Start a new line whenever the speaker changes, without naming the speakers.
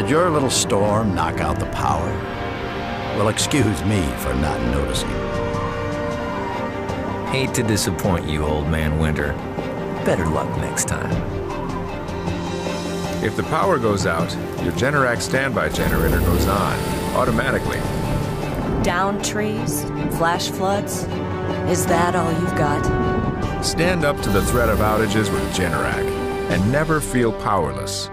Did your little storm knock out the power? Well, excuse me for not noticing.
Hate to disappoint you, old man Winter. Better luck next time.
If the power goes out, your Generac standby generator goes on, automatically.
Down trees? Flash floods? Is that all you've got?
Stand up to the threat of outages with Generac and never feel powerless.